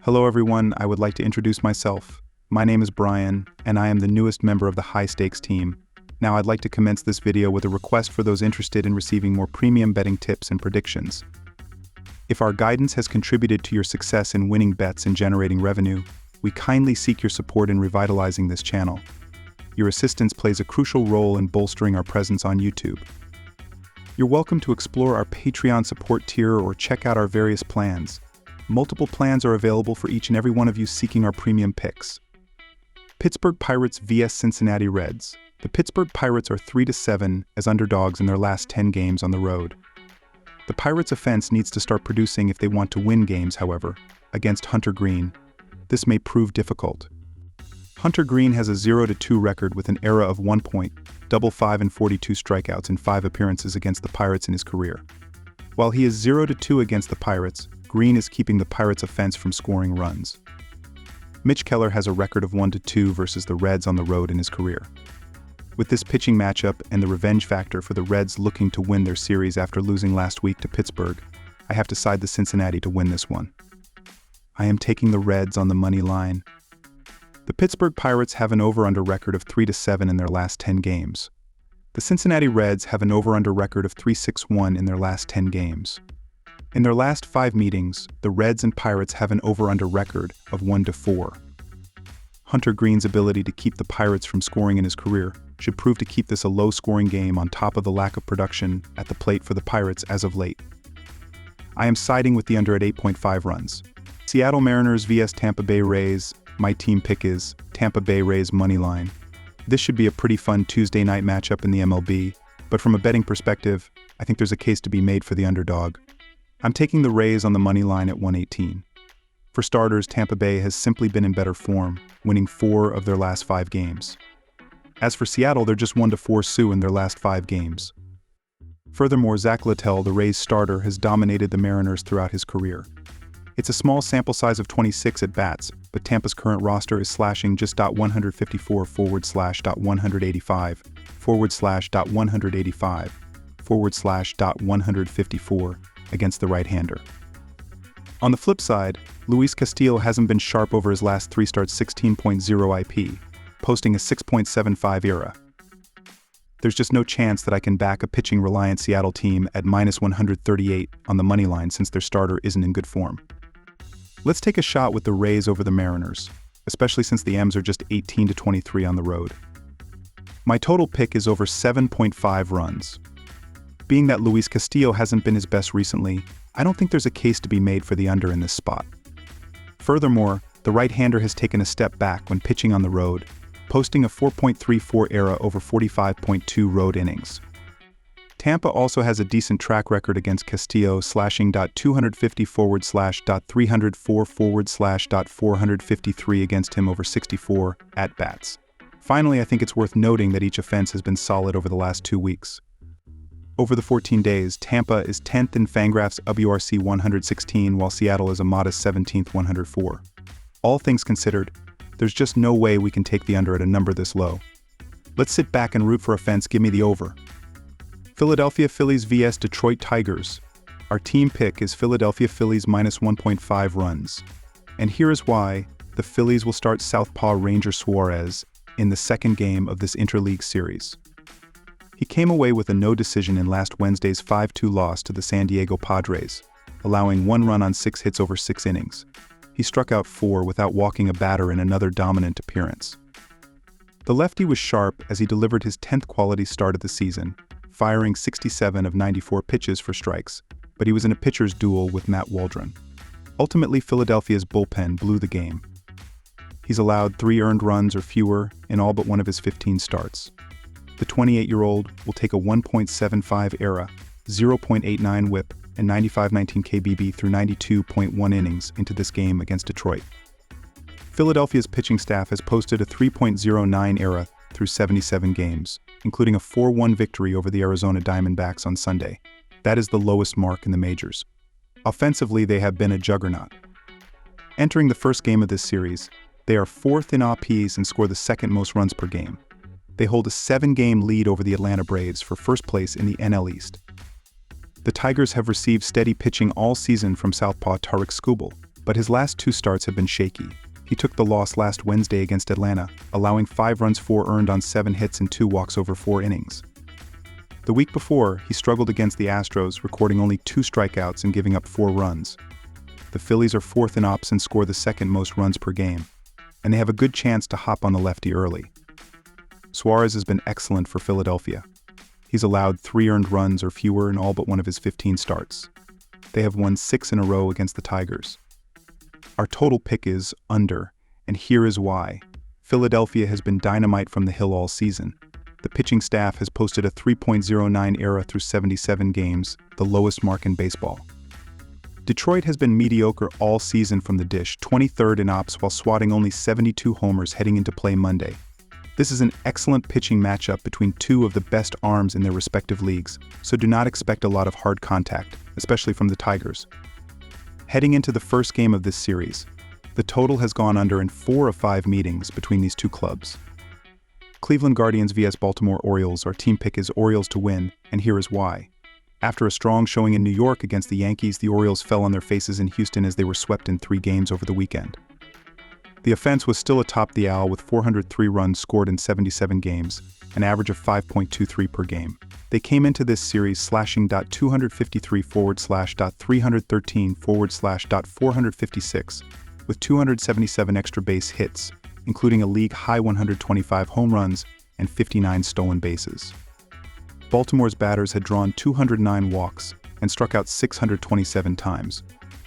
Hello everyone, I would like to introduce myself. My name is Brian, and I am the newest member of the High Stakes team. Now I'd like to commence this video with a request for those interested in receiving more premium betting tips and predictions. If our guidance has contributed to your success in winning bets and generating revenue, we kindly seek your support in revitalizing this channel. Your assistance plays a crucial role in bolstering our presence on YouTube. You're welcome to explore our Patreon support tier or check out our various plans. Multiple plans are available for each and every one of you seeking our premium picks. Pittsburgh Pirates vs Cincinnati Reds. The Pittsburgh Pirates are 3-7 as underdogs in their last 10 games on the road. The Pirates' offense needs to start producing if they want to win games, however. Against Hunter Green, this may prove difficult. Hunter Green has a 0-2 record with an ERA of 1.55 and 42 strikeouts in 5 appearances against the Pirates in his career. While he is 0-2 against the Pirates, Green is keeping the Pirates' offense from scoring runs. Mitch Keller has a record of 1-2 versus the Reds on the road in his career. With this pitching matchup and the revenge factor for the Reds looking to win their series after losing last week to Pittsburgh, I have to side the Cincinnati to win this one. I am taking the Reds on the money line. The Pittsburgh Pirates have an over-under record of 3-7 in their last 10 games. The Cincinnati Reds have an over-under record of 3-6-1 in their last 10 games. In their last 5 meetings, the Reds and Pirates have an over-under record of 1-4. Hunter Green's ability to keep the Pirates from scoring in his career should prove to keep this a low-scoring game on top of the lack of production at the plate for the Pirates as of late. I am siding with the under at 8.5 runs. Seattle Mariners vs Tampa Bay Rays. My team pick is Tampa Bay Rays moneyline. This should be a pretty fun Tuesday night matchup in the MLB, but from a betting perspective, I think there's a case to be made for the underdog. I'm taking the Rays on the money line at 118. For starters, Tampa Bay has simply been in better form, winning 4 of their last 5 games. As for Seattle, they're just 1-4 Sioux in their last 5 games. Furthermore, Zach Littell, the Rays starter, has dominated the Mariners throughout his career. It's a small sample size of 26 at bats, but Tampa's current roster is slashing just .154/.185, .185, against the right-hander. On the flip side, Luis Castillo hasn't been sharp over his last 3 starts, 16.0 IP, posting a 6.75 ERA. There's just no chance that I can back a pitching-reliant Seattle team at -138 on the money line since their starter isn't in good form. Let's take a shot with the Rays over the Mariners, especially since the M's are just 18-23 on the road. My total pick is over 7.5 runs. Being that Luis Castillo hasn't been his best recently, I don't think there's a case to be made for the under in this spot. Furthermore, the right-hander has taken a step back when pitching on the road, posting a 4.34 ERA over 45.2 road innings. Tampa also has a decent track record against Castillo, slashing .250/.304/.453 against him over 64 at-bats. Finally, I think it's worth noting that each offense has been solid over the last 2 weeks. Over the 14 days, Tampa is 10th in Fangraphs WRC 116, while Seattle is a modest 17th 104. All things considered, there's just no way we can take the under at a number this low. Let's sit back and root for offense. Give me the over. Philadelphia Phillies vs Detroit Tigers. Our team pick is Philadelphia Phillies -1.5 runs. And here is why. The Phillies will start Southpaw Ranger Suarez in the second game of this interleague series. He came away with a no decision in last Wednesday's 5-2 loss to the San Diego Padres, allowing 1 run on 6 hits over 6 innings. He struck out 4 without walking a batter in another dominant appearance. The lefty was sharp as he delivered his 10th quality start of the season, firing 67 of 94 pitches for strikes, but he was in a pitcher's duel with Matt Waldron. Ultimately, Philadelphia's bullpen blew the game. He's allowed 3 earned runs or fewer in all but one of his 15 starts. The 28-year-old will take a 1.75 ERA, 0.89 WHIP, and 95-19 KBB through 92.1 innings into this game against Detroit. Philadelphia's pitching staff has posted a 3.09 ERA through 77 games, including a 4-1 victory over the Arizona Diamondbacks on Sunday. That is the lowest mark in the majors. Offensively, they have been a juggernaut. Entering the first game of this series, they are 4th in APs and score the 2nd most runs per game. They hold a 7-game lead over the Atlanta Braves for first place in the NL East. The Tigers have received steady pitching all season from Southpaw Tarik Skubal, but his last two starts have been shaky. He took the loss last Wednesday against Atlanta, allowing 5 runs, 4 earned on 7 hits and 2 walks over 4 innings. The week before, he struggled against the Astros, recording only 2 strikeouts and giving up 4 runs. The Phillies are 4th in ops and score the 2nd most runs per game, and they have a good chance to hop on the lefty early. Suarez has been excellent for Philadelphia. He's allowed 3 earned runs or fewer in all but one of his 15 starts. They have won 6 in a row against the Tigers. Our total pick is under, and here is why. Philadelphia has been dynamite from the hill all season. The pitching staff has posted a 3.09 ERA through 77 games, the lowest mark in baseball. Detroit has been mediocre all season from the dish, 23rd in ops while swatting only 72 homers heading into play Monday. This is an excellent pitching matchup between 2 of the best arms in their respective leagues, so do not expect a lot of hard contact, especially from the Tigers. Heading into the first game of this series, the total has gone under in 4 of 5 meetings between these two clubs. Cleveland Guardians vs Baltimore Orioles, our team pick is Orioles to win, and here is why. After a strong showing in New York against the Yankees, the Orioles fell on their faces in Houston as they were swept in 3 games over the weekend. The offense was still atop the AL with 403 runs scored in 77 games, an average of 5.23 per game. They came into this series slashing .253/.313/.456 with 277 extra base hits, including a league-high 125 home runs and 59 stolen bases. Baltimore's batters had drawn 209 walks and struck out 627 times.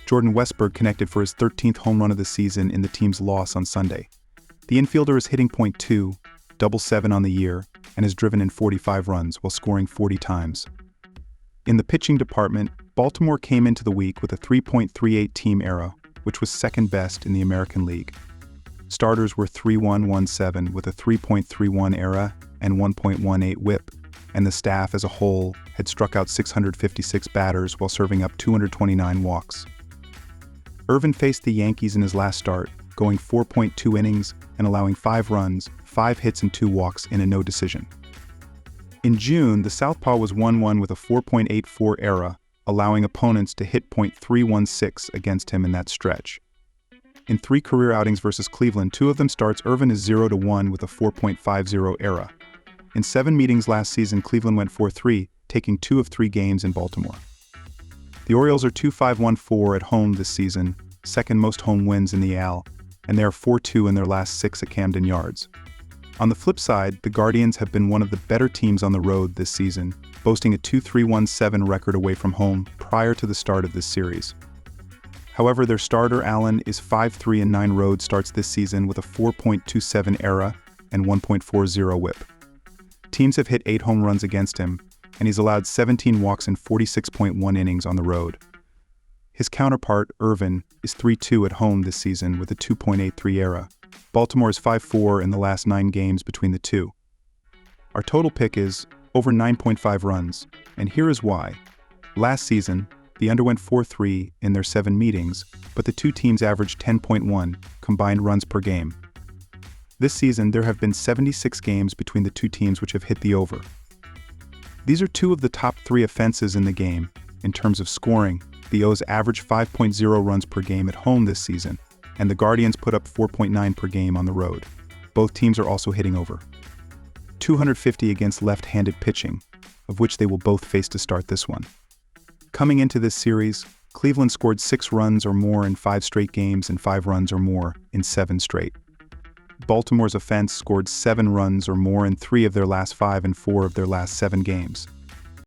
Jordan Westburg connected for his 13th home run of the season in the team's loss on Sunday. The infielder is hitting .2, .7 on the year, and has driven in 45 runs while scoring 40 times. In the pitching department, Baltimore came into the week with a 3.38 team ERA, which was second best in the American League. Starters were 3.117 with a 3.31 ERA and 1.18 WHIP, and the staff as a whole had struck out 656 batters while serving up 229 walks. Irvin faced the Yankees in his last start, going 4.2 innings and allowing 5 runs, 5 hits and 2 walks in a no decision. In June, the Southpaw was 1-1 with a 4.84 ERA, allowing opponents to hit .316 against him in that stretch. In 3 career outings versus Cleveland, 2 of them starts, Irvin is 0-1 with a 4.50 ERA. In 7 meetings last season, Cleveland went 4-3, taking 2 of 3 games in Baltimore. The Orioles are 2.514 at home this season, second most home wins in the AL, and they are 4-2 in their last 6 at Camden Yards. On the flip side, the Guardians have been one of the better teams on the road this season, boasting a 2.317 record away from home prior to the start of this series. However, their starter, Allen, is 5-3 in 9 road starts this season with a 4.27 ERA and 1.40 WHIP. Teams have hit 8 home runs against him, and he's allowed 17 walks in 46.1 innings on the road. His counterpart, Irvin, is 3-2 at home this season with a 2.83 ERA. Baltimore is 5-4 in the last 9 games between the two. Our total pick is over 9.5 runs, and here is why. Last season, they underwent 4-3 in their 7 meetings, but the two teams averaged 10.1 combined runs per game. This season, there have been 76 games between the two teams which have hit the over. These are 2 of the top 3 offenses in the game. In terms of scoring, the O's average 5.0 runs per game at home this season, and the Guardians put up 4.9 per game on the road. Both teams are also hitting over 250 against left-handed pitching, of which they will both face to start this one. Coming into this series, Cleveland scored 6 runs or more in 5 straight games and 5 runs or more in 7 straight. Baltimore's offense scored 7 runs or more in 3 of their last 5 and 4 of their last 7 games.